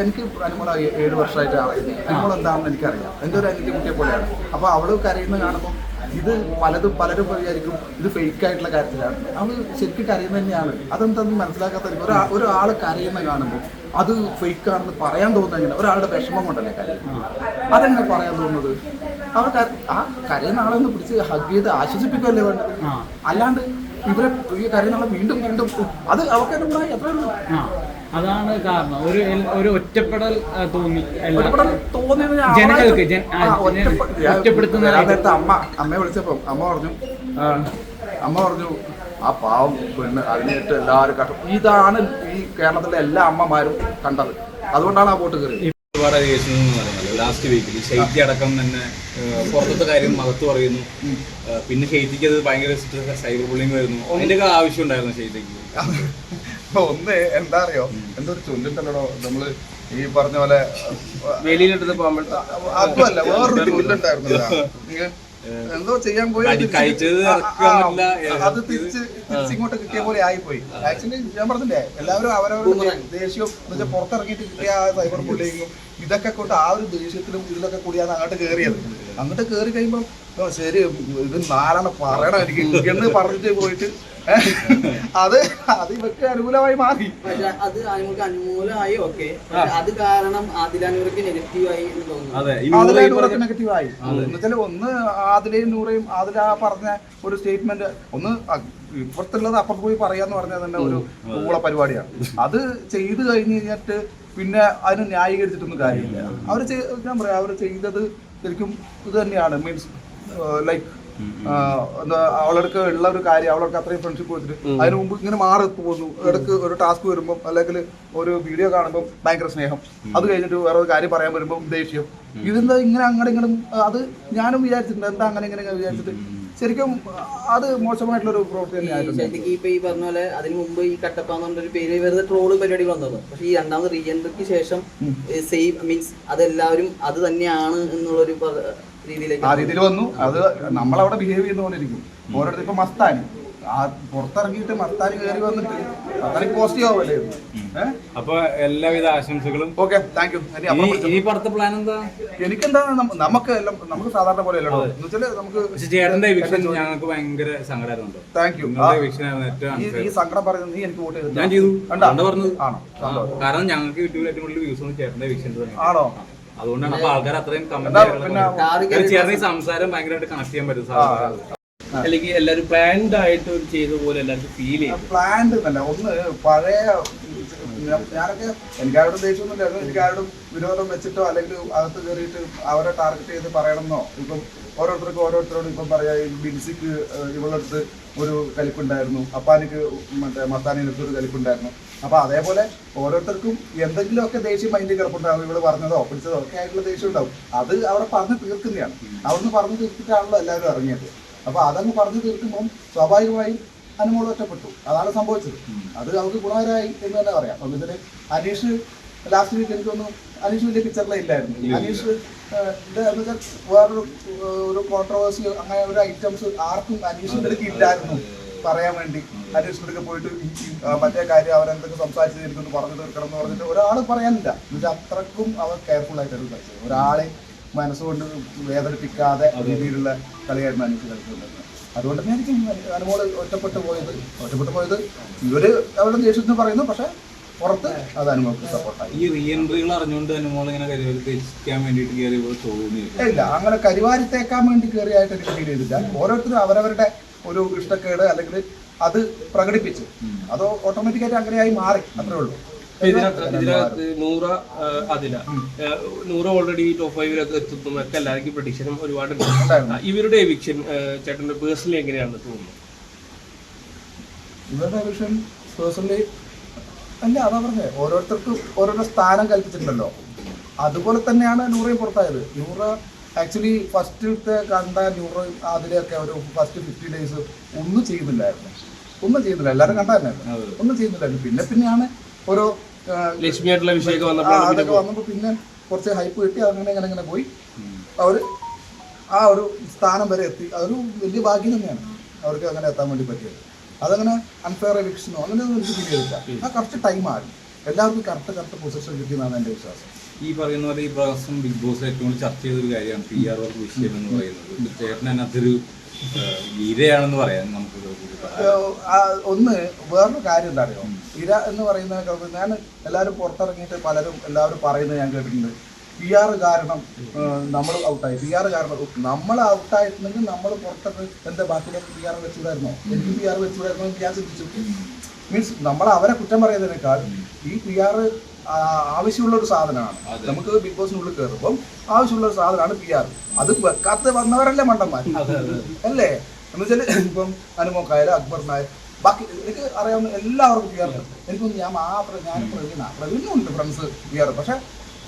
എനിക്ക് അനുമോള 7 വർഷമായിട്ട് അറിയുന്നത്. അനുമോൾ എന്താണെന്ന് എനിക്കറിയാം. എൻ്റെ ഒരു അനിയത്തിക്കുട്ടിയെ പോലെയാണ്. അപ്പോൾ അവൾ കരയുന്ന കാണുമ്പോൾ ഇത് പലരും വിചാരിക്കും ഇത് ഫേക്ക് ആയിട്ടുള്ള കാര്യത്തിലാണ്. അവൾ ശരിക്കും കരയുന്നത് തന്നെയാണ്. അതെന്താണെന്ന് മനസ്സിലാക്കാത്ത ഒരാൾ കരയുന്ന കാണുമ്പോൾ അത് ഫേക്ക് ആണെന്ന് പറയാൻ തോന്നുന്നത് എങ്ങനെ? ഒരാളുടെ വിഷമം കൊണ്ടല്ലേ കരയുന്നത്. അതെങ്ങനെ പറയാൻ തോന്നുന്നത്? അവർ ആ കരയുന്ന ആളൊന്ന് പിടിച്ച് ഹഗ് ചെയ്ത് ആശ്വസിപ്പിക്കുകയല്ലേ വേണ്ടത്. അല്ലാണ്ട് ഇവരെ ഈ കരയുന്ന ആളെ വീണ്ടും അത് അവർക്ക് എത്ര ഉള്ളൂ. അതാണ് കാരണം. ഒരു ഒറ്റപ്പെടൽ തോന്നി ജനങ്ങൾക്ക്. ഒറ്റപ്പെടുത്തുന്ന അമ്മയെ വിളിച്ചപ്പോ അമ്മ പറഞ്ഞു ആ പാവം പെണ്ണ് അതിനായിട്ട് എല്ലാവരും കണ്ടു. ഇതാണ് ഈ കേരളത്തിലെ എല്ലാ അമ്മമാരും കണ്ടത്. അതുകൊണ്ടാണ് ആ വോട്ട് കയറിയത്. ഒരുപാട് അലിഗേഷൻ ലാസ്റ്റ് വീക്കിൽ ഷെയ്റ്റി അടക്കം തന്നെ പുറത്തത്തെ കാര്യം മകത്ത് പറയുന്നു. പിന്നെ ഷെയ്റ്റിക്ക് അത് ഭയങ്കര സൈബർ ബുള്ളിങ് വരുന്നു. അതിൻ്റെയൊക്കെ ആവശ്യം ഉണ്ടായിരുന്നു ഷെയ്റ്റിക്ക്. ഒന്ന് എന്താ അറിയോ, എന്തൊരു ചൊല്ലുണ്ടല്ലോ നമ്മള് ഈ പറഞ്ഞ പോലെ വെളിയിലെടുത്ത് പോകുമ്പോൾ അതുമല്ല വേറൊരു ചൊല്ലുണ്ടായിരുന്നില്ല. എന്തോ ചെയ്യാൻ പോയി അത് തിരിച്ചിങ്ങോട്ട് കിട്ടിയ പോലെ ആയിപ്പോയി. ആക്ച്വലി ഞാൻ പറഞ്ഞില്ലേ, എല്ലാവരും അവരവരുടെ ദേഷ്യം എന്നുവെച്ചാൽ പുറത്തിറങ്ങിയിട്ട് കിട്ടിയ ആ സൈബർ ബുള്ളിങ്ങും ഇതൊക്കെ കൊണ്ട് ആ ഒരു ദേഷ്യത്തിലും ഇതിലൊക്കെ കൂടിയാണ് അങ്ങോട്ട് കയറിയത്. അങ്ങോട്ട് കയറി കഴിയുമ്പോൾ ശരി ഇത് നാലാണ് പറയണം എനിക്ക് എന്ന് പറഞ്ഞിട്ട് പോയിട്ട് അത് ഇവർക്ക് അനുകൂലമായി മാറി. അത് അനുകൂലമായി. ഓക്കെ, അത് കാരണം ആദിലാനൂർക്ക് നെഗറ്റീവായി ആദിലാനൂറൊക്കെ നെഗറ്റീവായി എന്നുവെച്ചാൽ ഒന്ന് ആദിലയും നൂറയും ആദില പറഞ്ഞ ഒരു സ്റ്റേറ്റ്മെന്റ് ഒന്ന് ഇപ്പുറത്തുള്ളത് അപ്പുറത്ത് പോയി പറയാന്ന് പറഞ്ഞാൽ തന്നെ ഒരു കൂള പരിപാടിയാണ്. അത് ചെയ്ത് കഴിഞ്ഞ് കഴിഞ്ഞിട്ട് പിന്നെ അതിന് ന്യായീകരിച്ചിട്ടൊന്നും കാര്യമില്ല. ഞാൻ പറയാം അവർ ചെയ്തത് ശരിക്കും ഇത് തന്നെയാണ്. മീൻസ് ലൈക്ക് എന്താ അവളടുക്ക് ഉള്ള ഒരു കാര്യം, അവളൊക്കെ അത്രയും ഫ്രണ്ട്ഷിപ്പ് കൊടുത്തിട്ട് അതിന് മുമ്പ് ഇങ്ങനെ മാറി പോകുന്നു. ഇടക്ക് ഒരു ടാസ്ക് വരുമ്പോൾ അല്ലെങ്കിൽ ഒരു വീഡിയോ കാണുമ്പോൾ ഭയങ്കര സ്നേഹം, അത് കഴിഞ്ഞിട്ട് വേറെ ഒരു കാര്യം പറയാൻ വരുമ്പോൾ ദേഷ്യം. ഇതെന്താ ഇങ്ങനെ അങ്ങോട്ടും ഇങ്ങോട്ടും അത് ഞാനും വിചാരിച്ചിട്ടുണ്ട്. എന്താ അങ്ങനെ ഇങ്ങനെ വിചാരിച്ചിട്ട് ശരിക്കും അത് മോശമായിട്ടുള്ളൊരു പ്രവൃത്തി തന്നെയായിട്ടുണ്ട്. ഇപ്പൊ ഈ പറഞ്ഞ പോലെ അതിന് മുമ്പ് ഈ കട്ടപ്പാന്നൊരു പേര് വെറുതെ ട്രോള് പരിപാടികൾ വന്നത്. പക്ഷെ ഈ രണ്ടാമത് റീ എൻട്രിക്ക് ശേഷം സെയിം മീൻസ് അതെല്ലാവരും അത് തന്നെയാണ് എന്നുള്ളൊരു ആ രീതിയിൽ വന്നു. അത് നമ്മളവിടെ ബിഹേവ് ചെയ്യുന്നോണ്ടിരിക്കും. ഓരോരുത്തർ ഇപ്പൊ മസ്താനി പുറത്തിറങ്ങിയിട്ട് മസ്താനി കയറി വന്നിട്ട് മസ്താനിക്ക് പോസിറ്റീവ് ആവല്ലേ. അപ്പൊ എല്ലാവിധ ആശംസകളും. Okay, thank you. പ്ലാൻ എന്താ? എനിക്കെന്താ, നമുക്ക് സാധാരണ പോലെ അല്ലല്ലോ എന്ന് വെച്ചാല് നമുക്ക് ചേട്ടന്റെ എവിക്ഷൻ ഞങ്ങൾക്ക് ഭയങ്കര സങ്കടമായിരുന്നു. Thank you. ഈ സങ്കടം പറയുന്നത് നീ എനിക്ക് വോട്ട് ചെയ്തു. ഞാൻ ചെയ്തു പറഞ്ഞു. ആണോ? കാരണം ഞങ്ങൾക്ക് യൂട്യൂബിൽ ഏറ്റവും കൂടുതൽ വ്യൂസ് ഒന്നും ചേട്ടന്റെ എവിക്ഷൻ ആണോ? അതുകൊണ്ടാണ് അപ്പൊ ആൾക്കാർ അത്രയും കമന്റ് ചേട്ടൻ സംസാരം ഭയങ്കരമായിട്ട് കണക്ട് ചെയ്യാൻ പറ്റും. അല്ലെങ്കിൽ എല്ലാവരും പ്ലാൻഡ് ആയിട്ട് ചെയ്ത പോലെ എല്ലാവർക്കും ഫീൽ ചെയ്യും. പ്ലാൻഡ് എന്നല്ല, ഒന്ന് പഴയ ഞാനൊക്കെ എനിക്കാരോടും ദേഷ്യമൊന്നുമില്ലായിരുന്നു. എനിക്കാരോടും വിരോധം വെച്ചിട്ടോ അല്ലെങ്കിൽ അകത്ത് കയറിയിട്ട് അവരെ ടാർഗറ്റ് ചെയ്ത് പറയണമെന്നോ. ഇപ്പം ഓരോരുത്തരോട് ഇപ്പം പറയാ, ബിൻസിക്ക് ഇവളടുത്ത് ഒരു കലിപ്പുണ്ടായിരുന്നു, അപ്പാനിക്ക് മറ്റേ മസ്താനിനടുത്ത് ഒരു കലിപ്പുണ്ടായിരുന്നു. അപ്പൊ അതേപോലെ ഓരോരുത്തർക്കും എന്തെങ്കിലുമൊക്കെ ദേഷ്യം മൈൻഡിൽ കിടപ്പുണ്ടാകും. ഇവിടെ പറഞ്ഞതോ പിടിച്ചതോ ഒക്കെ ആയിട്ടുള്ള ദേഷ്യം ഉണ്ടാവും. അത് അവിടെ പറഞ്ഞു തീർക്കുന്നതാണ്. അവിടുന്ന് പറഞ്ഞു തീർത്തിട്ടാണല്ലോ എല്ലാവരും ഇറങ്ങിയത്. അപ്പൊ അതങ്ങ് പറഞ്ഞു തീർക്കുമ്പോൾ സ്വാഭാവികമായും അനുമോൾ ഒറ്റപ്പെട്ടു. അതാണ് സംഭവിച്ചത്. അത് അവർക്ക് ഗുണകരമായി എന്ന് തന്നെ പറയാം. എന്നിട്ട് അനീഷ് ലാസ്റ്റ് വീക്ക് എനിക്കൊന്നും അനീഷ് വലിയ പിക്ചറിലേ ഇല്ലായിരുന്നു. അനീഷ് എന്നുവെച്ചാൽ വേറൊരു കോൺട്രവേഴ്സി അങ്ങനെ ഒരു ഐറ്റംസ് ആർക്കും അനീഷിൻ്റെ അടുത്ത് ഇല്ലായിരുന്നു പറയാൻ വേണ്ടി. അനീഷിൻ്റെ അടുത്ത് പോയിട്ട് മറ്റേ കാര്യം അവരെന്തൊക്കെ സംസാരിച്ചിരിക്കുന്നു പറഞ്ഞു തീർക്കണം എന്ന് പറഞ്ഞിട്ട് ഒരാൾ പറയാനില്ല. എന്നുവെച്ചാൽ അത്രക്കും അവർ കെയർഫുൾ ആയിട്ടാണ് കളിച്ചത്. ഒരാളെ മനസ്സുകൊണ്ട് വേദനിപ്പിക്കാതെ രീതിയിലുള്ള കളിയായിരുന്നു അനീഷ് കളിച്ചുകൊണ്ടിരുന്നത്. അതുകൊണ്ട് തന്നെ ആയിരിക്കും അനുമോള് ഒറ്റപ്പെട്ടു പോയത്. ഇവര് അവരുടെ ദേഷ്യത്തിന് പറയുന്നു, പക്ഷെ പുറത്ത് അത് അനുമോൾക്ക് സപ്പോർട്ടായി. ഈ റീ എൻട്രികൾ അറിഞ്ഞുകൊണ്ട് അനുമോൾ ഇങ്ങനെ കരിവാരിത്തേക്കാൻ വേണ്ടിയിട്ട് കയറി തോന്നിയില്ല. ഇല്ല, അങ്ങനെ കരിവാരിത്തേക്കാൻ വേണ്ടി കയറിയായിട്ട് എനിക്ക് ഫീൽ ചെയ്തില്ല. ഓരോരുത്തരും അവരവരുടെ ഒരു ഇഷ്ടക്കേട് അല്ലെങ്കിൽ അത് പ്രകടിപ്പിച്ചു. അത് ഓട്ടോമാറ്റിക്കായിട്ട് അങ്ങനെയായി മാറി, അത്രേ ഉള്ളൂ. ഇതിനകത്ത് നൂറ അതില നൂറ ഓൾറെഡി ടോപ്പ് 5 എത്തുന്നു ഒക്കെ എല്ലാവർക്കും പ്രഡിക്ഷനും ഒരുപാട്. ഇവരുടെ എവിക്ഷൻ ചേട്ടന്റെ പേഴ്സണലി എങ്ങനെയാണെന്ന് തോന്നുന്നു? ഇവരുടെ എവിക്ഷൻ പേഴ്സണലി അല്ല, അതാ പറഞ്ഞത്, ഓരോരുത്തർക്കും ഓരോരോ സ്ഥാനം കൽപ്പിച്ചിട്ടുണ്ടല്ലോ. അതുപോലെ തന്നെയാണ് നൂറയും പുറത്തായത്. നൂറ ആക്ച്വലി ഫസ്റ്റിലത്തെ കണ്ട നൂറയും അതിലെയൊക്കെ ഒരു ഫസ്റ്റ് 50 days ഒന്നും ചെയ്യുന്നില്ലായിരുന്നു. എല്ലാവരും കണ്ട തന്നെ ഒന്നും ചെയ്യുന്നില്ലായിരുന്നു. പിന്നെയാണ് ഓരോ ലക്ഷ്മിയായിട്ടുള്ള വിഷയമൊക്കെ വന്നപ്പോൾ പിന്നെ കുറച്ച് ഹൈപ്പ് കിട്ടി. അങ്ങനെ പോയി അവർ ആ ഒരു സ്ഥാനം വരെ എത്തി. അതൊരു വലിയ ഭാഗ്യം തന്നെയാണ് അവർക്ക് അങ്ങനെ എത്താൻ വേണ്ടി പറ്റിയത്. അതങ്ങനെ അൺഫെയർ എവിക്ഷനോ അങ്ങനെ ഒന്നും എനിക്ക് ഫീൽ ചെയ്തില്ല. ആ കുറച്ച് ടൈമാണ്. എല്ലാവർക്കും കറക്റ്റ് പൊസിഷൻ കിട്ടിയെന്നാണ് എൻ്റെ വിശ്വാസം. ഈ പറയുന്ന പോലെ ഈ പ്രാവശ്യം ബിഗ് ബോസ് ഏറ്റവും കൂടുതൽ ചർച്ച ചെയ്തൊരു കാര്യമാണ് PR വർക്ക് വിഷയം എന്ന് പറയുന്നത്. ചേട്ടൻ അതിനകത്തൊരു ഇരയാണെന്ന് പറയാൻ നമുക്ക് ഒന്ന് വേറൊരു കാര്യം എന്താ അറിയോ, ഇര എന്ന് പറയുന്ന ഞാൻ എല്ലാവരും പുറത്തിറങ്ങിയിട്ട് എല്ലാവരും പറയുന്നത് ഞാൻ കേട്ടിട്ടുണ്ട്. PR കാരണം നമ്മൾ ഔട്ടായി, PR കാരണം നമ്മൾ ഔട്ടായിട്ടുണ്ടെങ്കിൽ നമ്മൾ പുറത്തൊക്കെ എന്താ ബാക്കിയുള്ള PR വെച്ചുകൂടായിരുന്നോ, എനിക്ക് PR വെച്ചുകൂടായിരുന്നോ എന്ന് ഞാൻ ചിന്തിച്ചു. മീൻസ് നമ്മൾ അവരെ കുറ്റം പറയുന്നതിനേക്കാൾ ഈ PR ആവശ്യമുള്ള ഒരു സാധനമാണ്. നമുക്ക് ബിഗ് ബോസിനുള്ളിൽ കയറുമ്പം ആവശ്യമുള്ള ഒരു സാധനമാണ് PR. അത് വെക്കാത്ത വന്നവരല്ലേ മണ്ടന്മാർ അല്ലേ? എന്ന് വെച്ചാൽ ഇപ്പം അനുമോക്കായാലും അക്ബറിനായാലും ബാക്കി എനിക്ക് അറിയാവുന്ന എല്ലാവർക്കും PR ഉണ്ട്. എനിക്കൊന്നും ഞാൻ പ്രവീണുണ്ട് ഫ്രണ്ട്സ് PR. പക്ഷെ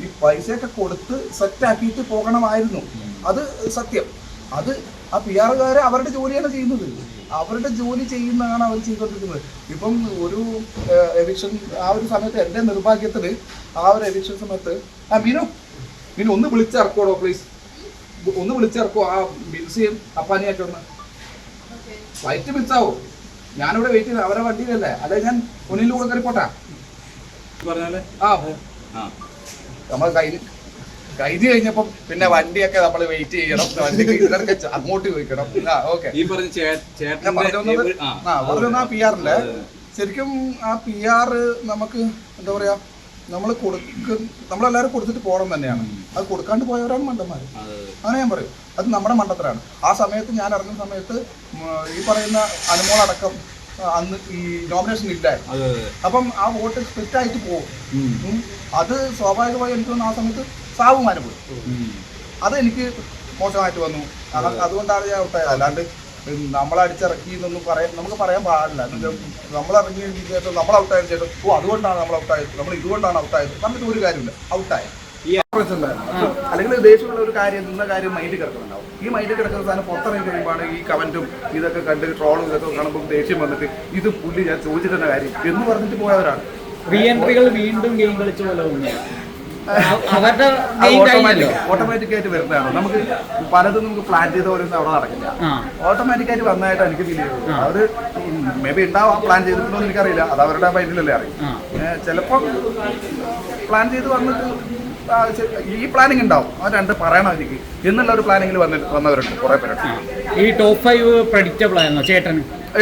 ഈ പൈസയൊക്കെ കൊടുത്ത് സെറ്റാക്കിയിട്ട് പോകണമായിരുന്നു, അത് സത്യം. അത് ആ PR അവരുടെ ജോലിയാണ് ചെയ്യുന്നത്, അവരുടെ ജോലി ചെയ്യുന്നതാണ് അവർ ചെയ്തുകൊണ്ടിരിക്കുന്നത്. ഇപ്പം ഒരു എവിക്ഷൻ ആ ഒരു സമയത്ത് എൻ്റെ നിർഭാഗ്യത്തിൽ ആ ഒരു എവിക്ഷൻ സമയത്ത് മീനു ഒന്ന് വിളിച്ചിറക്കോടോ പ്ലീസ്, ഒന്ന് വിളിച്ചിറക്കോ ആ ബിൽസിയും അപ്പാനിയൊക്കെ ഒന്ന്. ഫ്ലൈറ്റ് മിസ്സാവോ? ഞാനിവിടെ വെയിറ്റ് ചെയ്ത് അവരെ വണ്ടിയിലല്ലേ, അല്ലെ ഞാൻ ഒന്നിലൂടെ കയറിപ്പോട്ടാ പറഞ്ഞാലേ. നമ്മൾ കഴിഞ്ഞ് കഴിഞ്ഞപ്പം പിന്നെ വണ്ടിയൊക്കെ നമ്മൾ വെയിറ്റ് ചെയ്യണം, വണ്ടിക്ക് ഇതിനൊക്കെ അങ്ങോട്ട് ചോദിക്കണം. ഓക്കെ, ഈ പറഞ്ഞ പറഞ്ഞ PR-ല്ലേ ശരിക്കും ആ PR നമുക്ക് എന്താ പറയാ, നമ്മളെല്ലാവരും കൊടുത്തിട്ട് പോകണം തന്നെയാണ്. അത് കൊടുക്കാണ്ട് പോയവരാണ് മണ്ടന്മാർ, അങ്ങനെ ഞാൻ പറയും. അത് നമ്മുടെ മണ്ടത്തരാണ്. ആ സമയത്ത് ഞാൻ ഇറങ്ങുന്ന സമയത്ത് ഈ പറയുന്ന അനുമോളടക്കം അന്ന് ഈ നോമിനേഷൻ ഇല്ലായിരുന്നു. അപ്പം ആ വോട്ട് സ്പ്ലിറ്റ് ആയിട്ട് പോകും. അത് സ്വാഭാവികമായി എനിക്ക് തോന്നുന്നു ആ സമയത്ത് സാവുമാനം പോയി. അതെനിക്ക് മോശമായിട്ട് വന്നു. അതുകൊണ്ടാണ് ഞാൻ ഔട്ടായത്. അല്ലാണ്ട് നമ്മളടിച്ചിറക്കി എന്നൊന്നും നമുക്ക് പറയാൻ പാടില്ല. നമ്മളിറങ്ങിയ ശേഷം നമ്മൾ ഔട്ടായതിനു ശേഷം അതുകൊണ്ടാണ് നമ്മൾ ഔട്ടായത്, നമ്മൾ ഇതുകൊണ്ടാണ് ഔട്ടായത് പറഞ്ഞിട്ട് ഒരു കാര്യമില്ല. ഔട്ടായത് അല്ലെങ്കിൽ ദേഷ്യമുള്ള ഒരു കാര്യം നിന്ന കാര്യം മൈൻഡിൽ കിടക്കുന്നുണ്ടാവും. ഈ മൈൻഡിൽ കിടക്കുന്ന സാധനം പുറത്തിറങ്ങി കഴിയുമ്പോഴാണ് ഈ കമന്റും ഇതൊക്കെ കണ്ട് ട്രോളും ഇതൊക്കെ കാണുമ്പോൾ ദേഷ്യം വന്നിട്ട് ഇത് പുള്ളി ഞാൻ ചോദിച്ചിട്ടുള്ള കാര്യം എന്ന് പറഞ്ഞിട്ട് പോയവരാണ്. റീ എൻട്രികൾ വീണ്ടും ഗെയിം കളിച്ച പോലെ ഓട്ടോമാറ്റിക്കായിട്ട് വരുന്നതാണ്. നമുക്ക് പലതും നമുക്ക് പ്ലാൻ ചെയ്ത പോലെ അവിടെ നടക്കില്ല. ഓട്ടോമാറ്റിക്കായിട്ട് വന്നതായിട്ട് എനിക്ക് ഫീൽ ചെയ്തത്. അവർ മേ ബി ഉണ്ടാവാം, പ്ലാൻ ചെയ്തിട്ടുണ്ടോ എന്ന് എനിക്കറിയില്ല, അത് അവരുടെ മൈൻഡിലല്ലേ അറിയും. ചിലപ്പം പ്ലാൻ ചെയ്ത് വന്നിട്ട് ഈ പ്ലാനിങ് ഉണ്ടാവും, അവർ രണ്ട് പറയണം എനിക്ക് എന്നുള്ള ഒരു പ്ലാനിങ്ങിൽ വന്നവരുണ്ട് കുറെ പേരുണ്ട്. ഈ ടോപ്പ് 5 പ്രഡിക്റ്റബിൾ ആയിരുന്നോ ചേട്ടൻ?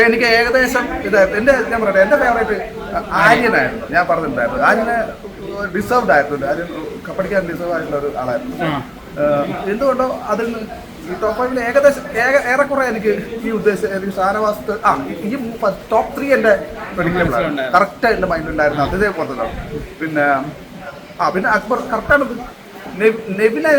എനിക്ക് ഏകദേശം ഇതായിരുന്നു. ഞാൻ പറയട്ടെ, എൻ്റെ ഫേവറേറ്റ് ആര്യനായിരുന്നു. ഞാൻ പറഞ്ഞിട്ടുണ്ടായിരുന്നു ആര്യനെ ഡിസേർവ്ഡ് ആയിട്ടുണ്ട്. ആര്യൻ കപ്പടിക്കാൻ ഡിസേർവ് ആയിട്ടുള്ള ഒരു ആളായിരുന്നു. എന്തുകൊണ്ടോ അതിൽ ഈ ടോപ്പ് 5 ഏകദേശം ഏറെക്കുറെ എനിക്ക് ഈ ഉദ്ദേശം എനിക്ക് ഷാനവാസ് ഈ ടോപ്പ് 3 എൻ്റെ പ്രഡിക്റ്റബിൾ ആണ്. കറക്റ്റ് എൻ്റെ മൈൻഡിലുണ്ടായിരുന്നു. അതേ പുറത്തുണ്ടാവും. പിന്നെ അക്ബർ കറക്റ്റാണ്. നെവിനെ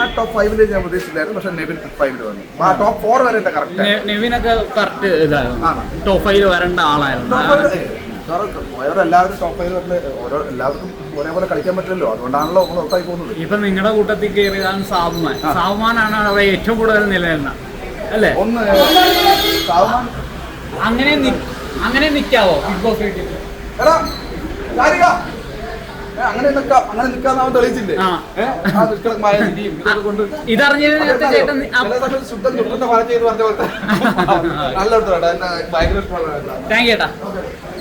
ആ ടോപ്പ് 5 ഞാൻ പ്രതീക്ഷിച്ചില്ലായിരുന്നു, പക്ഷെ നെവിൻ 5 വന്നു. ആ ടോപ്പ് 4 വരെ കറക്റ്റ്. നെവിനൊക്കെ കറക്റ്റ് ഇതായിരുന്നു, ടോപ്പ് 5 വരേണ്ട ആളായിരുന്നു. എല്ലാവരും ടോപ്പ് 5 വരെ എല്ലാവർക്കും ഒരേപോലെ കളിക്കാൻ പറ്റില്ലല്ലോ, അതുകൊണ്ടാണല്ലോ നമ്മൾ ഔട്ടായി പോകുന്നത്. ഇപ്പൊ നിങ്ങളുടെ കൂട്ടത്തിൽ കയറിയതാണ് സാവുമാനാണ് അവിടെ ഏറ്റവും കൂടുതൽ നിലനിന്ന അല്ലേ? അങ്ങനെ നിൽക്കാവോ ബിഗ് ബോസ് വീട്ടിൽ? അങ്ങനെ നിൽക്കാന്ന് തെളിയിച്ചില്ലേ? ഇതറിഞ്ഞതിന് ചേട്ടൻ ശുദ്ധം ചുട്ടുന്ന പാല ചെയ്ത് പറഞ്ഞ പോലത്തെ നല്ല ഭയങ്കര താങ്ക് യു ചേട്ടാ.